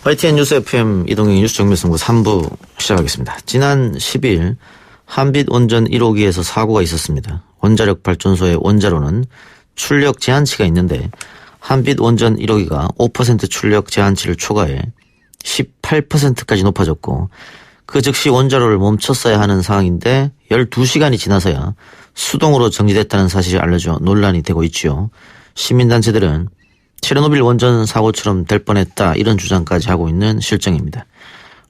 YTN 뉴스 FM 이동형 뉴스 정밀승부 3부 시작하겠습니다. 지난 10일 한빛 원전 1호기에서 사고가 있었습니다. 원자력 발전소의 원자로는 출력 제한치가 있는데 한빛 원전 1호기가 5% 출력 제한치를 초과해 18%까지 높아졌고 그 즉시 원자로를 멈췄어야 하는 상황인데 12시간이 지나서야 수동으로 정지됐다는 사실이 알려져 논란이 되고 있지요. 시민단체들은 체르노빌 원전 사고처럼 될 뻔했다 이런 주장까지 하고 있는 실정입니다.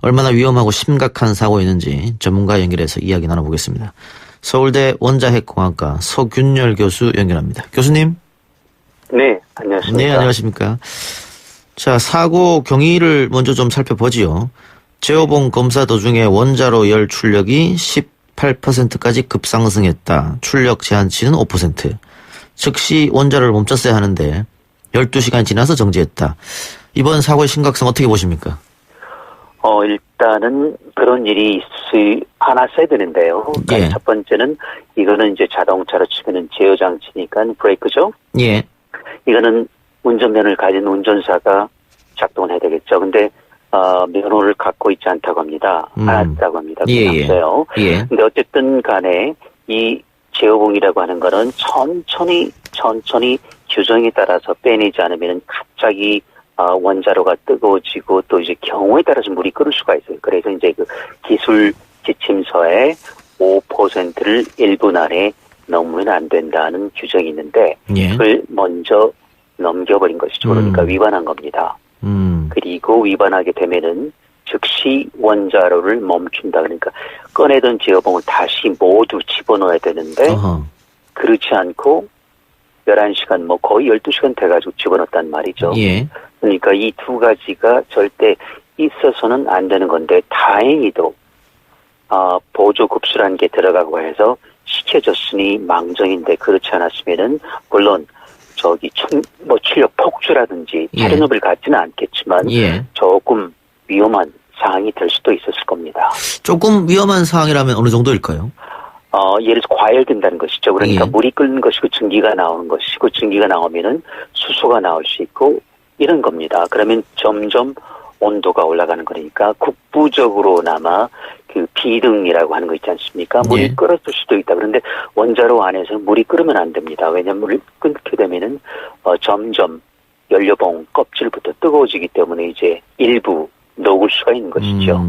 얼마나 위험하고 심각한 사고였는지 전문가 연결해서 이야기 나눠보겠습니다. 서울대 원자핵공학과 서균열 교수 연결합니다. 교수님. 네, 안녕하십니까. 네, 안녕하십니까. 자, 사고 경위를 먼저 좀 살펴보지요. 제어봉 검사 도중에 원자로 열 출력이 18%까지 급상승했다. 출력 제한치는 5%. 즉시 원자로를 멈췄어야 하는데 12시간 지나서 정지했다. 이번 사고의 심각성 어떻게 보십니까? 일단은 그런 일이 하나 있어야 되는데요. 그러니까 예. 첫 번째는 이거는 이제 자동차로 치면은 제어 장치니까 브레이크죠. 예. 이거는 운전면허를 가진 운전사가 작동을 해야 되겠죠. 근데 면허를 갖고 있지 않다고 합니다. 않았다고 합니다. 예. 없어요. 예. 근데 어쨌든 간에 이 제어봉이라고 하는 거는 천천히 규정에 따라서 빼내지 않으면 갑자기 원자로가 뜨거워지고 또 이제 경우에 따라서 물이 끓을 수가 있어요. 그래서 이제 그 기술 지침서에 5%를 1분 안에 넘으면 안 된다는 규정이 있는데 예. 그걸 먼저 넘겨버린 것이죠. 그러니까 위반한 겁니다. 그리고 위반하게 되면은 즉시 원자로를 멈춘다. 그러니까 꺼내던 제어봉을 다시 모두 집어넣어야 되는데 그렇지 않고 11시간 뭐 거의 12시간 돼가지고 집어넣었단 말이죠. 예. 그러니까 이 두 가지가 절대 있어서는 안 되는 건데 다행히도 보조급수라는 게 들어가고 해서 시켜졌으니 망정인데 그렇지 않았으면은 물론 출력 폭주라든지 체르노빌 같지는 않겠지만 예. 조금 위험한 상황이 될 수도 있었을 겁니다. 조금 위험한 상황이라면 어느 정도일까요? 예를 들어서 과열된다는 것이죠. 그러니까 예. 물이 끓는 것이고 증기가 나오는 것이고 증기가 나오면은 수소가 나올 수 있고 이런 겁니다. 그러면 점점 온도가 올라가는 거니까 국부적으로나마 그 비등이라고 하는 거 있지 않습니까? 물이 예. 끓었을 수도 있다. 그런데 원자로 안에서는 물이 끓으면 안 됩니다. 왜냐하면 물이 끓게 되면은 점점 연료봉 껍질부터 뜨거워지기 때문에 이제 일부 녹을 수가 있는 것이죠.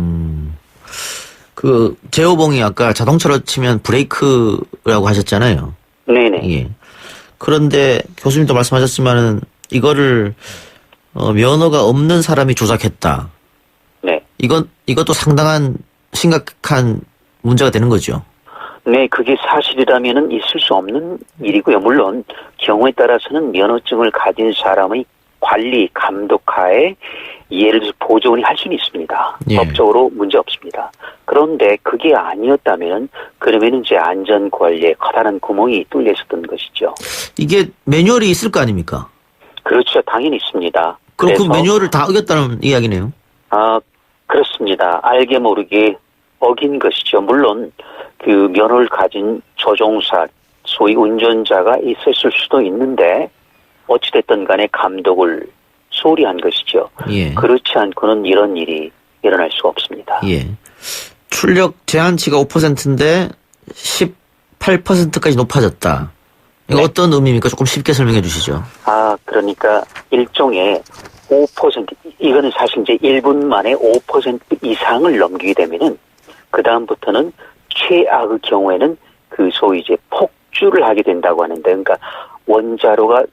그 제어봉이 아까 자동차로 치면 브레이크라고 하셨잖아요. 네네. 예. 그런데 교수님도 말씀하셨지만은 이거를 면허가 없는 사람이 조작했다. 네. 이것도 상당한 심각한 문제가 되는 거죠. 네, 그게 사실이라면은 있을 수 없는 일이고요. 물론 경우에 따라서는 면허증을 가진 사람의 관리, 감독하에 예를 들어서 보조원이 할 수는 있습니다. 예. 법적으로 문제 없습니다. 그런데 그게 아니었다면 그러면 이제 안전관리에 커다란 구멍이 뚫려 있었던 것이죠. 이게 매뉴얼이 있을 거 아닙니까? 그렇죠. 당연히 있습니다. 그럼 그 그래서, 매뉴얼을 다 어겼다는 이야기네요. 그렇습니다. 알게 모르게 어긴 것이죠. 물론 그 면허를 가진 조종사, 소위 운전자가 있었을 수도 있는데 어찌됐든 간에 감독을 소홀히 한 것이죠. 예. 그렇지 않고는 이런 일이 일어날 수가 없습니다. 예. 출력 제한치가 5%인데 18%까지 높아졌다. 이거 네. 어떤 의미입니까? 조금 쉽게 설명해 주시죠. 그러니까 일종의 5%, 이거는 사실 이제 1분 만에 5% 이상을 넘기게 되면은 그다음부터는 최악의 경우에는 그 소위 이제 폭주를 하게 된다고 하는데, 그러니까 원자로가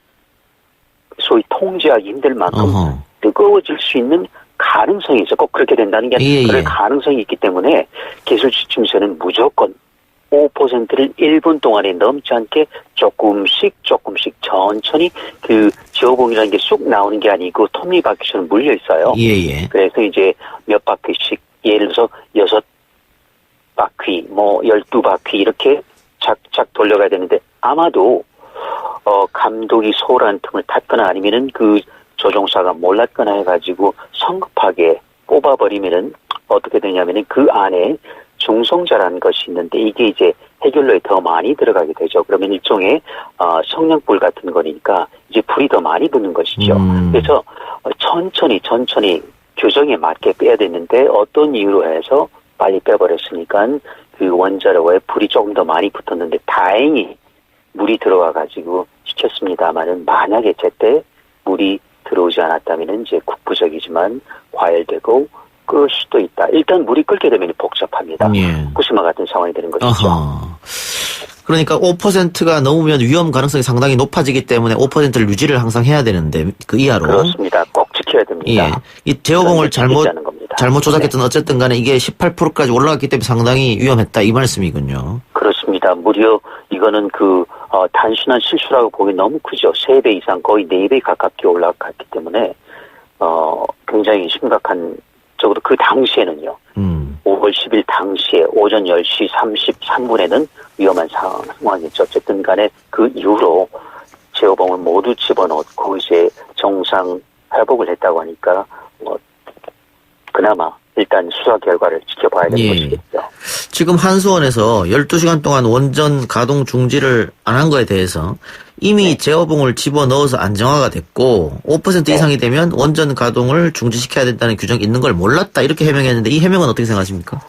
소위 통제하기 힘들 만큼 뜨거워질 수 있는 가능성이 있어. 꼭 그렇게 된다는 게 아니라 그럴 가능성이 있기 때문에 기술 지침서는 무조건 5%를 1분 동안에 넘지 않게 조금씩 천천히 그 제어봉이라는 게 쑥 나오는 게 아니고 톱니바퀴처럼 물려 있어요. 예. 그래서 이제 몇 바퀴씩 예를 들어서 6바퀴, 12바퀴 이렇게 착착 돌려가야 되는데 아마도 감독이 소홀한 틈을 탔거나 아니면은 그 조종사가 몰랐거나 해가지고 성급하게 뽑아버리면은 어떻게 되냐면은 그 안에 중성자라는 것이 있는데 이게 이제 해결로에 더 많이 들어가게 되죠. 그러면 일종의 성냥불 같은 거니까 이제 불이 더 많이 붙는 것이죠. 그래서 천천히 규정에 맞게 빼야 되는데 어떤 이유로 해서 빨리 빼버렸으니까 그 원자로에 불이 조금 더 많이 붙었는데 다행히 물이 들어와가지고 시켰습니다만은 만약에 제때 물이 들어오지 않았다면 이제 국부적이지만 과열되고 끓을 수도 있다. 일단 물이 끓게 되면 복잡합니다. 예. 후쿠시마 같은 상황이 되는 것이죠. 어허. 그러니까 5%가 넘으면 위험 가능성이 상당히 높아지기 때문에 5%를 유지를 항상 해야 되는데 그 이하로. 그렇습니다. 꼭 지켜야 됩니다. 예. 이 제어봉을 잘못 조작했든 네. 어쨌든 간에 이게 18%까지 올라갔기 때문에 상당히 위험했다 이 말씀이군요. 그렇습니다. 무려 이거는 단순한 실수라고 보기 너무 크죠. 3배 이상 거의 4배 가깝게 올라갔기 때문에 굉장히 심각한 적으로 그 당시에는요. 5월 10일 당시에 오전 10시 33분에는 위험한 상황이었죠. 어쨌든 간에 그 이후로 제어봉을 모두 집어넣고 이제 정상 회복을 했다고 하니까 그나마 일단 수사 결과를 지켜봐야 되는 것이겠죠. 지금 한수원에서 12시간 동안 원전 가동 중지를 안 한 거에 대해서 이미 제어봉을 집어넣어서 안정화가 됐고 5% 이상이 되면 원전 가동을 중지시켜야 된다는 규정이 있는 걸 몰랐다 이렇게 해명했는데 이 해명은 어떻게 생각하십니까?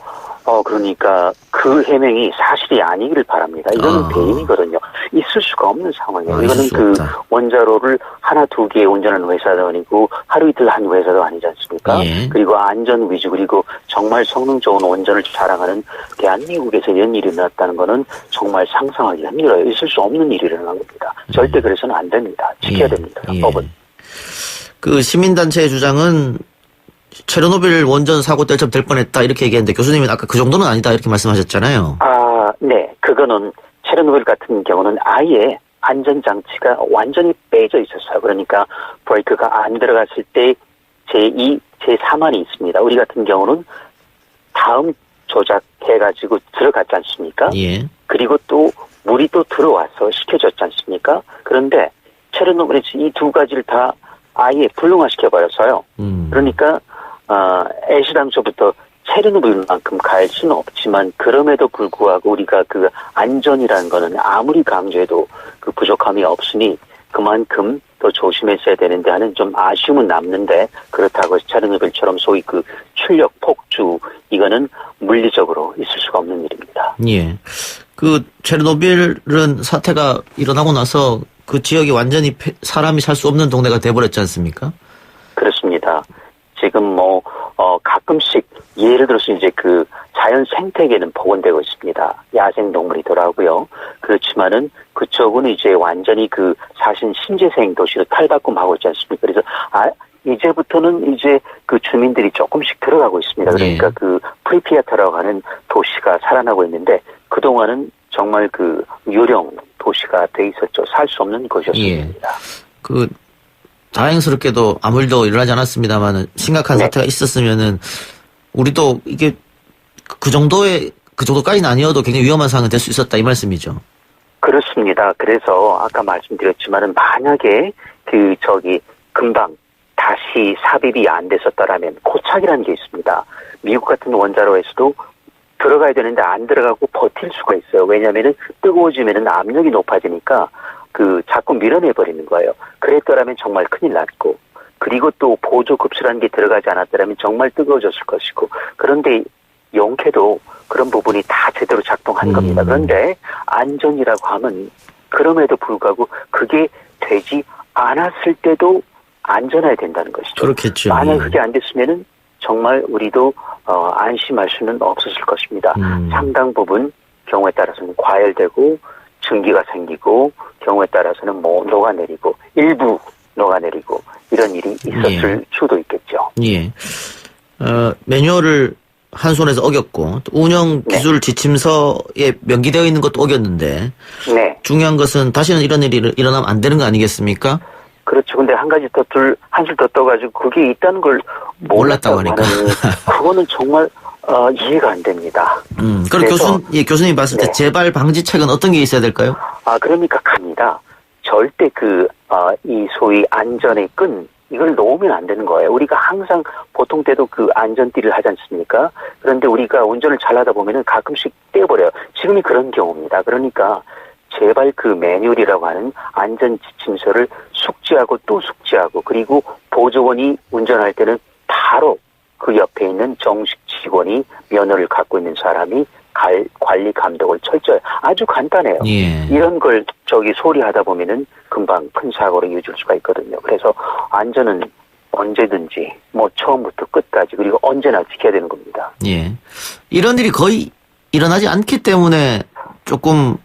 그러니까 그 해명이 사실이 아니기를 바랍니다. 이거는 배임이거든요. 있을 수가 없는 상황이에요. 이거는 그 원자로를 하나 두 개 운전하는 회사도 아니고 하루 이틀 한 회사도 아니지 않습니까? 예. 그리고 안전 위주 그리고 정말 성능 좋은 원전을 자랑하는 대한민국에서 이런 일이 일어났다는 거는 정말 상상하기 힘들어요. 있을 수 없는 일이 일어난 겁니다. 절대 그래서는 안 됩니다. 지켜야 됩니다. 법은. 그 시민단체의 주장은 체르노빌 원전 사고 때처럼 될 뻔했다 이렇게 얘기했는데 교수님은 아까 그 정도는 아니다 이렇게 말씀하셨잖아요. 네. 그거는 체르노빌 같은 경우는 아예 안전장치가 완전히 빼져 있었어요. 그러니까 브레이크가 안 들어갔을 때 제2, 제3안이 있습니다. 우리 같은 경우는 다음 조작해가지고 들어갔지 않습니까? 예. 그리고 또 물이 또 들어와서 식혀졌지 않습니까? 그런데 체르노빌에서 이 두 가지를 다 아예 불능화시켜버렸어요. 그러니까 애시당초부터 체르노빌만큼 갈 수는 없지만 그럼에도 불구하고 우리가 그 안전이라는 거는 아무리 강조해도 그 부족함이 없으니 그만큼 더 조심했어야 되는데 하는 좀 아쉬움은 남는데 그렇다고 해서 체르노빌처럼 소위 그 출력 폭주 이거는 물리적으로 있을 수가 없는 일입니다. 예. 그 체르노빌은 사태가 일어나고 나서 그 지역이 완전히 사람이 살 수 없는 동네가 돼버렸지 않습니까? 그렇습니다. 지금 가끔씩 예를 들어서 이제 그 자연 생태계는 복원되고 있습니다. 야생 동물이더라고요. 그렇지만은 그쪽은 이제 완전히 그 사실 신재생 도시로 탈바꿈하고 있지 않습니까? 그래서 이제부터는 이제 그 주민들이 조금씩 들어가고 있습니다. 그러니까 그 프리피아타라고 하는 도시가 살아나고 있는데 그동안은 정말 그 유령 도시가 돼 있었죠. 살 수 없는 곳이었습니다. 그 다행스럽게도 아무 일도 일어나지 않았습니다만 심각한 사태가 있었으면은 우리도 이게 그 정도까지는 아니어도 굉장히 위험한 상황이 될 수 있었다 이 말씀이죠. 그렇습니다. 그래서 아까 말씀드렸지만은 만약에 금방 다시 삽입이 안 됐었다라면 고착이라는 게 있습니다. 미국 같은 원자로에서도 들어가야 되는데 안 들어가고 버틸 수가 있어요. 왜냐하면은 뜨거워지면은 압력이 높아지니까 자꾸 밀어내버리는 거예요. 그랬더라면 정말 큰일 났고, 그리고 또 보조급수라는 게 들어가지 않았더라면 정말 뜨거워졌을 것이고, 그런데 용케도 그런 부분이 다 제대로 작동한 겁니다. 그런데 안전이라고 하면 그럼에도 불구하고 그게 되지 않았을 때도 안전해야 된다는 것이죠. 그렇겠죠. 만약 그게 안 됐으면은 정말 우리도 안심할 수는 없었을 것입니다. 상당 부분 경우에 따라서는 과열되고 증기가 생기고 경우에 따라서는 녹아내리고 일부 녹아내리고 이런 일이 있었을 수도 있겠죠. 예. 매뉴얼을 한손에서 어겼고 또 운영 기술 지침서에 명기되어 있는 것도 어겼는데 중요한 것은 다시는 이런 일이 일어나면 안 되는 거 아니겠습니까? 그렇죠. 근데 한술 더 떠가지고 그게 있다는 걸 몰랐다고 하니까 그거는 정말 이해가 안 됩니다. 그럼 교수님 봤을 때 재발 방지책은 어떤 게 있어야 될까요? 그러니까 갑니다. 절대 이 소위 안전의 끈 이걸 놓으면 안 되는 거예요. 우리가 항상 보통 때도 그 안전띠를 하지 않습니까? 그런데 우리가 운전을 잘하다 보면은 가끔씩 떼어버려요. 지금이 그런 경우입니다. 그러니까 제발 그 매뉴얼이라고 하는 안전 지침서를 숙지하고 또 숙지하고 그리고 보조원이 운전할 때는 바로 그 옆에 있는 정식 직원이 면허를 갖고 있는 사람이 관리 감독을 철저히 아주 간단해요. 예. 이런 걸 소리하다 보면은 금방 큰 사고로 이어질 수가 있거든요. 그래서 안전은 언제든지 처음부터 끝까지 그리고 언제나 지켜야 되는 겁니다. 예. 이런 일이 거의 일어나지 않기 때문에 조금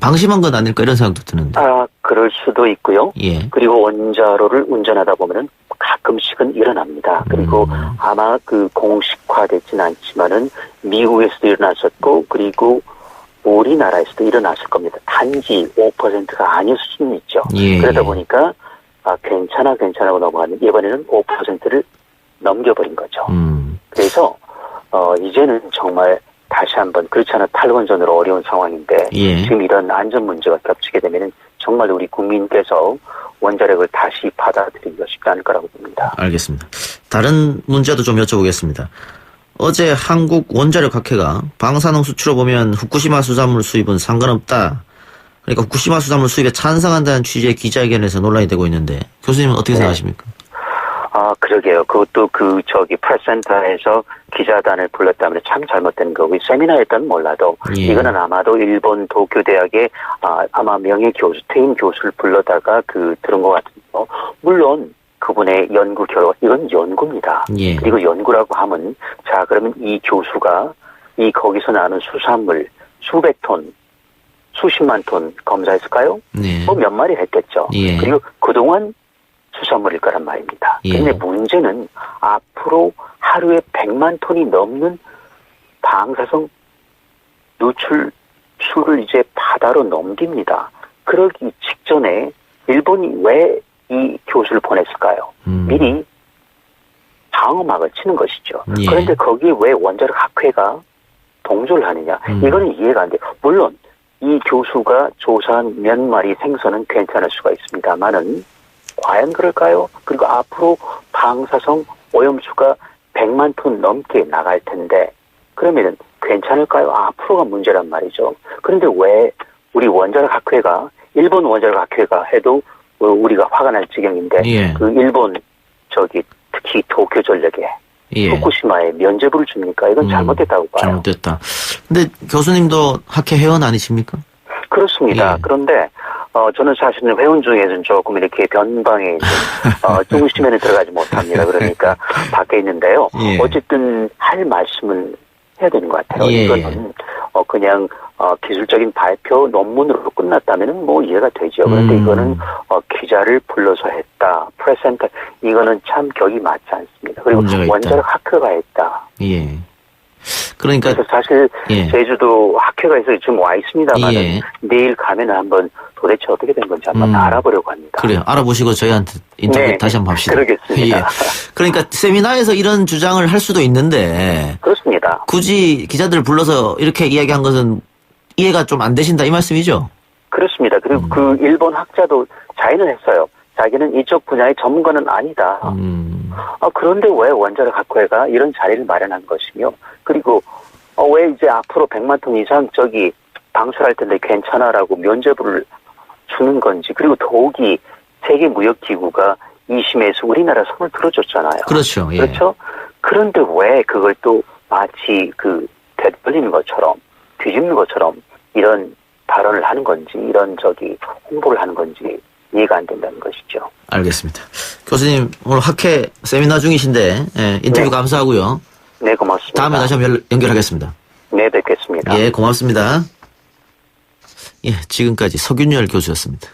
방심한 건 아닐까 이런 생각도 드는데. 그럴 수도 있고요. 예. 그리고 원자로를 운전하다 보면은 가끔씩은 일어납니다. 그리고 아마 공식화되진 않지만은 미국에서도 일어났었고 그리고 우리나라에서도 일어났을 겁니다. 단지 5%가 아니었을 수는 있죠. 예. 그러다 보니까 괜찮아고 넘어가는 이번에는 5%를 넘겨버린 거죠. 그래서 이제는 정말 다시 한번 그렇지 않아 탈원전으로 어려운 상황인데 예. 지금 이런 안전 문제가 겹치게 되면은 정말 우리 국민께서 원자력을 다시 받아들이기가 쉽지 않을 거라고 봅니다. 알겠습니다. 다른 문제도 좀 여쭤보겠습니다. 어제 한국원자력학회가 방사능 수치로 보면 후쿠시마 수산물 수입은 상관없다. 그러니까 후쿠시마 수산물 수입에 찬성한다는 취지의 기자회견에서 논란이 되고 있는데 교수님은 어떻게 생각하십니까? 그러게요. 그것도 프레스센터에서 기자단을 불렀다면 참 잘못된 거고, 세미나였다면 몰라도, 예. 이거는 아마도 일본 도쿄대학의, 아마 퇴임 교수를 불러다가 들은 것 같은데, 물론, 그분의 연구 결과, 이건 연구입니다. 예. 그리고 연구라고 하면, 그러면 이 교수가, 거기서 나는 수산물, 수백 톤, 수십만 톤 검사했을까요? 네. 몇 마리 했겠죠. 예. 그리고 그동안 수산물일 거란 말입니다. 예. 그런데 문제는 앞으로 하루에 100만 톤이 넘는 방사성 누출수를 이제 바다로 넘깁니다. 그러기 직전에 일본이 왜 이 교수를 보냈을까요? 미리 방어막을 치는 것이죠. 예. 그런데 거기에 왜 원자력학회가 동조를 하느냐? 이거는 이해가 안 돼요. 물론 이 교수가 조사한 몇 마리 생선은 괜찮을 수가 있습니다만은 과연 그럴까요? 그리고 앞으로 방사성 오염수가 100만 톤 넘게 나갈 텐데 그러면은 괜찮을까요? 앞으로가 문제란 말이죠. 그런데 왜 우리 원자력학회가 일본 원자력학회가 해도 우리가 화가 날 지경인데 예. 일본 특히 도쿄전력에 예. 후쿠시마에 면죄부를 줍니까? 이건 잘못됐다고 봐요. 잘못됐다. 근데 교수님도 학회 회원 아니십니까? 그렇습니다. 예. 그런데 저는 사실은 회원 중에서는 조금 이렇게 변방에 중심에는 들어가지 못합니다. 그러니까 밖에 있는데요. 예. 어쨌든 할 말씀은 해야 되는 것 같아요. 예. 이거는 그냥 기술적인 발표 논문으로 끝났다면은 이해가 되죠. 그런데 이거는 기자를 불러서 했다. 프레스센터 이거는 참 격이 맞지 않습니다. 그리고 원자력 학회가 했다. 예. 그러니까 그래서 사실 예. 제주도 학회가 지금 와 있습니다만 예. 내일 가면 한번 도대체 어떻게 된 건지 한번 알아보려고 합니다. 그래요. 알아보시고 저희한테 인터뷰 다시 한번 합시다. 그러겠습니다. 예. 그러니까 세미나에서 이런 주장을 할 수도 있는데 그렇습니다. 굳이 기자들을 불러서 이렇게 이야기한 것은 이해가 좀 안 되신다 이 말씀이죠? 그렇습니다. 그리고 일본 학자도 자인을 했어요. 자기는 이쪽 분야의 전문가는 아니다. 그런데 왜 원자력학회가 이런 자리를 마련한 것이며 그리고 왜 이제 앞으로 100만 톤 이상 방출할 텐데 괜찮아라고 면죄부를 주는 건지 그리고 더욱이 세계무역기구가 2심에서 우리나라 손을 들어줬잖아요. 그렇죠. 예. 그렇죠? 그런데 왜 그걸 또 마치 되돌리는 것처럼 뒤집는 것처럼 이런 발언을 하는 건지 이런 홍보를 하는 건지 이해가 안 된다는 것이죠. 알겠습니다. 교수님 오늘 학회 세미나 중이신데 인터뷰 네. 감사하고요. 네, 고맙습니다. 다음에 다시 한번 연결하겠습니다. 네, 뵙겠습니다. 예, 고맙습니다. 예, 지금까지 서균열 교수였습니다.